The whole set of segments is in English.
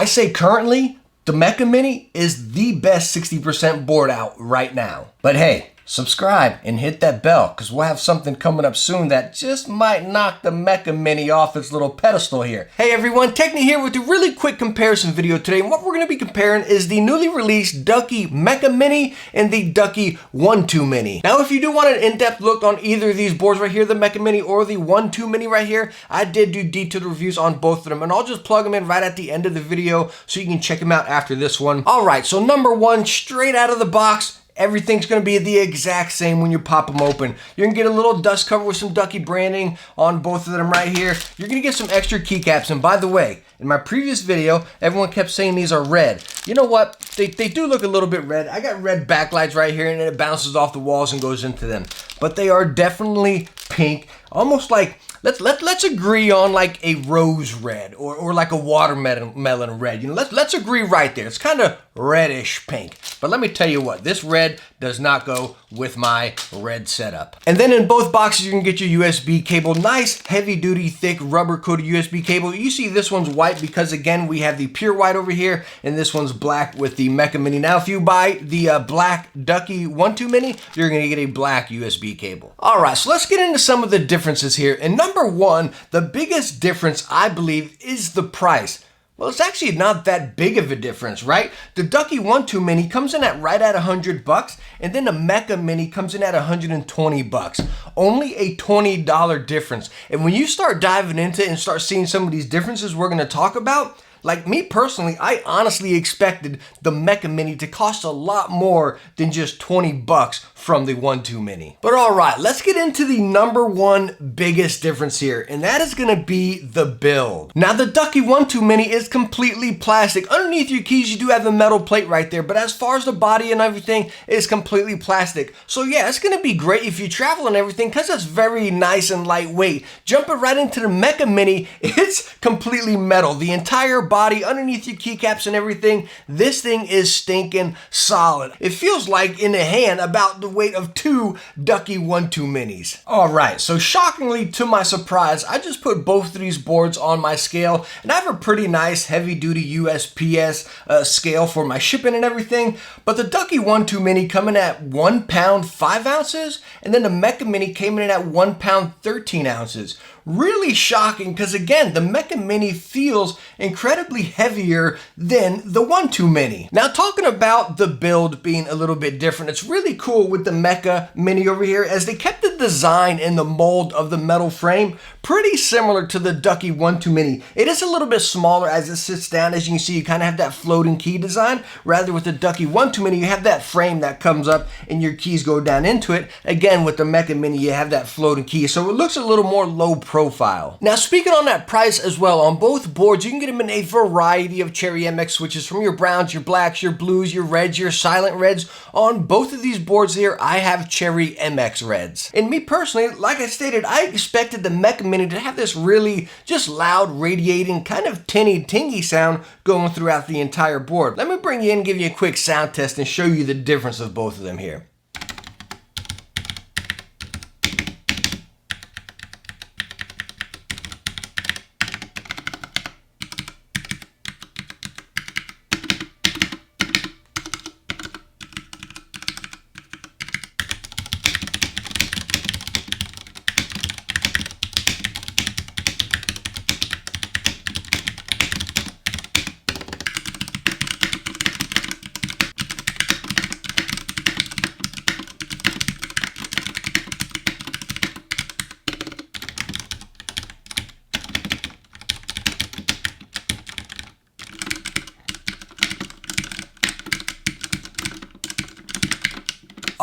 I say currently, the Mecha Mini is the best 60% board out right now. But hey, subscribe and hit that bell because we'll have something coming up soon that just might knock the Mecha Mini off its little pedestal here. Hey everyone, Techni here with a really quick comparison video today. And what we're going to be comparing is the newly released Ducky Mecha Mini and the Ducky One Mini. Now if you do want an in-depth look on either of these boards right here, the Mecha Mini or the One Mini right here, I did do detailed reviews on both of them and I'll just plug them in right at the end of the video so you can check them out after this one. Alright, so number one, straight out of the box, everything's going to be the exact same when you pop them open. You're going to get a little dust cover with some Ducky branding on both of them right here. You're going to get some extra keycaps. And by the way, in my previous video, everyone kept saying these are red. You know what? They do look a little bit red. I got red backlights right here and it bounces off the walls and goes into them. But they are definitely pink, almost like Let's agree on like a rose red or like a watermelon red. You know, let's agree right there. It's kind of reddish pink. But let me tell you what, this red does not go with my red setup. And then in both boxes, you can get your USB cable. Nice, heavy duty, thick rubber coated USB cable. You see this one's white because again, we have the pure white over here and this one's black with the Mecha Mini. Now, if you buy the black Ducky One Mini, you're gonna get a black USB cable. All right, so let's get into some of the differences here. And number one, the biggest difference I believe is the price. Well, it's actually not that big of a difference, right? The Ducky One Mini comes in at right at $100 and then the Mecha Mini comes in at $120. Only a $20 difference. And when you start diving into it and start seeing some of these differences we're gonna talk about, like me personally, I honestly expected the Mecha Mini to cost a lot more than just $20 from the One Mini. But all right, let's get into the number one biggest difference here, and that is gonna be the build. Now the Ducky One Mini is completely plastic. Underneath your keys, you do have a metal plate right there, but as far as the body and everything, it's completely plastic. So yeah, it's gonna be great if you travel and everything because it's very nice and lightweight. Jumping right into the Mecha Mini, it's completely metal. The entire body, underneath your keycaps and everything, this thing is stinking solid. It feels like in the hand about the weight of two Ducky One Minis. All right, so shockingly to my surprise, I just put both of these boards on my scale and I have a pretty nice heavy duty USPS scale for my shipping and everything, but the Ducky One Mini coming at 1 pound 5 ounces and then the Mecha Mini came in at 1 pound 13 ounces. Really shocking because again, the Mecha Mini feels incredibly heavier than the One Mini. Now talking about the build being a little bit different, it's really cool with the Mecha Mini over here as they kept the design and the mold of the metal frame pretty similar to the Ducky One Mini. It is a little bit smaller as it sits down. As you can see, you kind of have that floating key design. Rather with the Ducky One Mini, you have that frame that comes up and your keys go down into it. Again, with the Mecha Mini, you have that floating key. So it looks a little more low profile. Now speaking on that price as well, on both boards, you can get them in a variety of Cherry MX switches from your browns, your blacks, your blues, your reds, your silent reds. On both of these boards here, I have Cherry MX reds. And me personally, like I stated, I expected the Mecha Mini to have this really just loud, radiating, kind of tingy sound going throughout the entire board. Let me bring you in, give you a quick sound test and show you the difference of both of them here.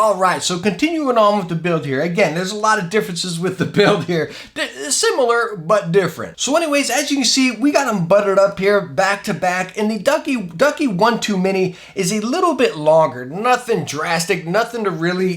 All right, so continuing on with the build here. Again, there's a lot of differences with the build here. Similar, but different. So anyways, as you can see, we got them buttered up here back to back, and the Ducky One Mini is a little bit longer. Nothing drastic, nothing to really,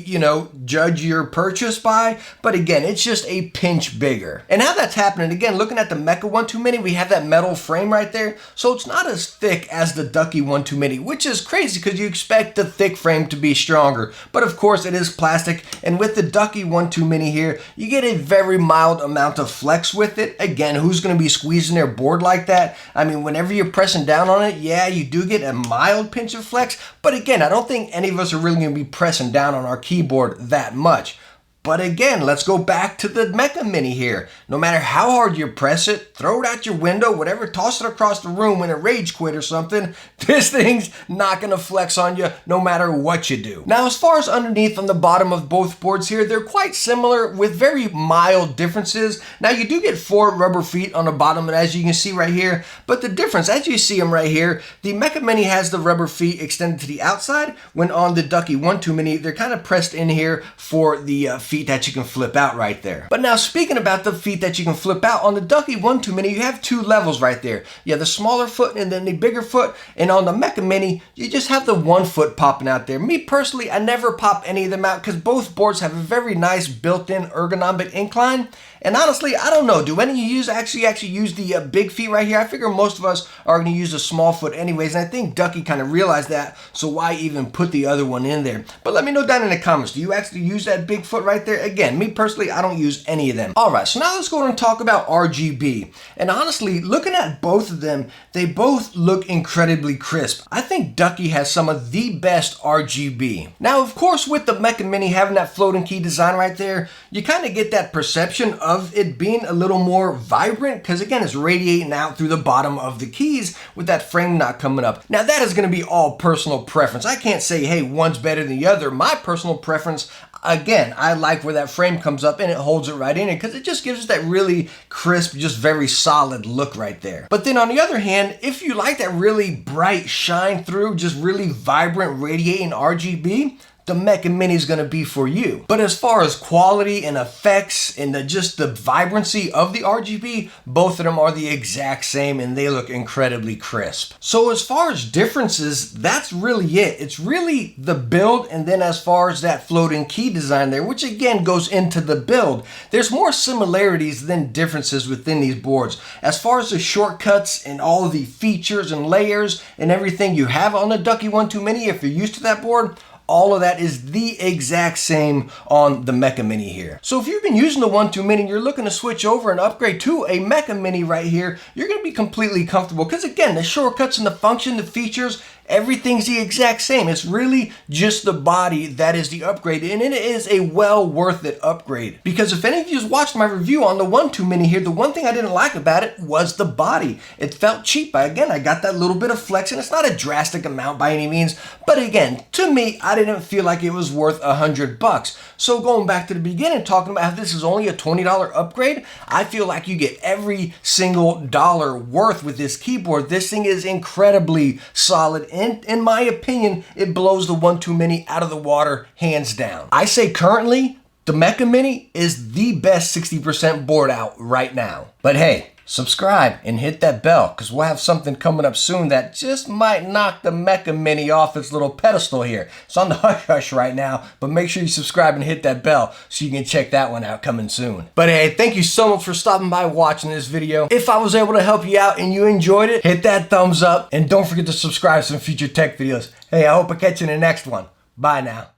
judge your purchase by, but again, it's just a pinch bigger. And how that's happening, again, looking at the Mecha One Mini, we have that metal frame right there, so it's not as thick as the Ducky One Mini, which is crazy because you expect the thick frame to be stronger, but of course it is plastic, and with the Ducky One Mini here, you get a very mild amount of flex with it. Again, who's going to be squeezing their board like that? I mean, whenever you're pressing down on it, yeah, you do get a mild pinch of flex. But again, I don't think any of us are really going to be pressing down on our keyboard that much. But again, let's go back to the Mecha Mini here. No matter how hard you press it, throw it out your window, whatever, toss it across the room in a rage quit or something, this thing's not gonna flex on you no matter what you do. Now, as far as underneath on the bottom of both boards here, they're quite similar with very mild differences. Now, you do get 4 rubber feet on the bottom, and as you can see right here, but the difference, as you see them right here, the Mecha Mini has the rubber feet extended to the outside, when on the Ducky One Mini, they're kind of pressed in here for the feet that you can flip out right there. But now, speaking about the feet that you can flip out, on the Ducky One Mini, you have 2 levels right there. You have the smaller foot and then the bigger foot, and on the Mecha Mini, you just have the 1 foot popping out there. Me personally, I never pop any of them out because both boards have a very nice built-in ergonomic incline. And honestly, I don't know, do any of you actually use the big feet right here? I figure most of us are going to use a small foot anyways, and I think Ducky kind of realized that, so why even put the other one in there? But let me know down in the comments, do you actually use that big foot right there? Again, me personally, I don't use any of them. Alright, so now let's go and talk about RGB. And honestly, looking at both of them, they both look incredibly crisp. I think Ducky has some of the best RGB. Now, of course, with the Mecha Mini having that floating key design right there, you kind of get that perception of it being a little more vibrant because, again, it's radiating out through the bottom of the keys with that frame not coming up. Now, that is going to be all personal preference. I can't say, hey, one's better than the other. My personal preference, again, I like where that frame comes up and it holds it right in it because it just gives us that really crisp, just very solid look right there. But then on the other hand, if you like that really bright shine through, just really vibrant radiating RGB, the Mecha Mini is going to be for you. But as far as quality and effects and just the vibrancy of the RGB, both of them are the exact same and they look incredibly crisp. So as far as differences, that's really it. It's really the build, and then as far as that floating key design there, which again goes into the build, there's more similarities than differences within these boards. As far as the shortcuts and all of the features and layers and everything you have on the Ducky One Mini, if you're used to that board, all of that is the exact same on the Mecha Mini here. So if you've been using the One Mini and you're looking to switch over and upgrade to a Mecha Mini right here, you're going to be completely comfortable because, again, the shortcuts and the function, the features, everything's the exact same. It's really just the body that is the upgrade, and it is a well worth it upgrade. Because if any of you watched my review on the One Mini here, the one thing I didn't like about it was the body. It felt cheap. Again, I got that little bit of flex, and it's not a drastic amount by any means, but again, to me, I didn't feel like it was worth $100. So going back to the beginning, talking about how this is only a $20 upgrade, I feel like you get every single dollar worth with this keyboard. This thing is incredibly solid. In my opinion, it blows the One Mini out of the water, hands down. I say currently, the Mecha Mini is the best 60% board out right now. But hey, subscribe and hit that bell because we'll have something coming up soon that just might knock the Mecha Mini off its little pedestal here. It's on the hush hush right now, but make sure you subscribe and hit that bell so you can check that one out coming soon. But hey, thank you so much for stopping by watching this video. If I was able to help you out and you enjoyed it, hit that thumbs up and don't forget to subscribe to some future tech videos. Hey, I hope I catch you in the next one. Bye now.